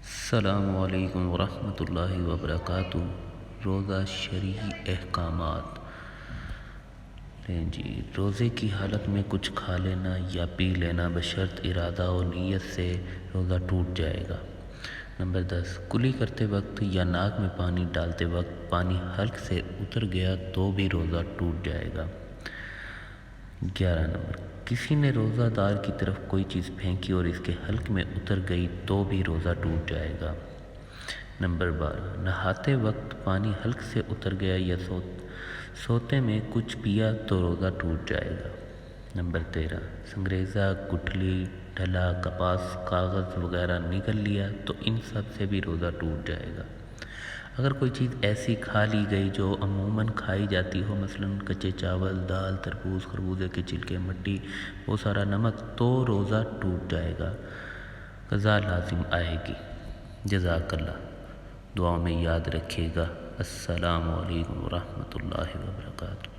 السلام علیکم ورحمۃ اللہ وبرکاتہ۔ روزہ شرعی احکامات۔ جی، روزے کی حالت میں کچھ کھا لینا یا پی لینا بشرط ارادہ و نیت سے روزہ ٹوٹ جائے گا۔ نمبر 10، کلی کرتے وقت یا ناک میں پانی ڈالتے وقت پانی حلق سے اتر گیا تو بھی روزہ ٹوٹ جائے گا۔ 11 نمبر، کسی نے روزہ دار کی طرف کوئی چیز پھینکی اور اس کے حلق میں اتر گئی تو بھی روزہ ٹوٹ جائے گا۔ نمبر 12، نہاتے وقت پانی حلق سے اتر گیا یا سوتے میں کچھ پیا تو روزہ ٹوٹ جائے گا۔ نمبر 13، سنگریزہ، گٹھلی، ڈھلا، کپاس، کاغذ وغیرہ نگل لیا تو ان سب سے بھی روزہ ٹوٹ جائے گا۔ اگر کوئی چیز ایسی کھا لی گئی جو عموماً کھائی جاتی ہو، مثلاً کچے چاول، دال، تربوز، خربوزے کے چھلکے، مٹی، بہت سارا نمک، تو روزہ ٹوٹ جائے گا، قضا لازم آئے گی۔ جزاک اللہ۔ دعاؤں میں یاد رکھیے گا۔ السلام علیکم ورحمۃ اللہ وبرکاتہ۔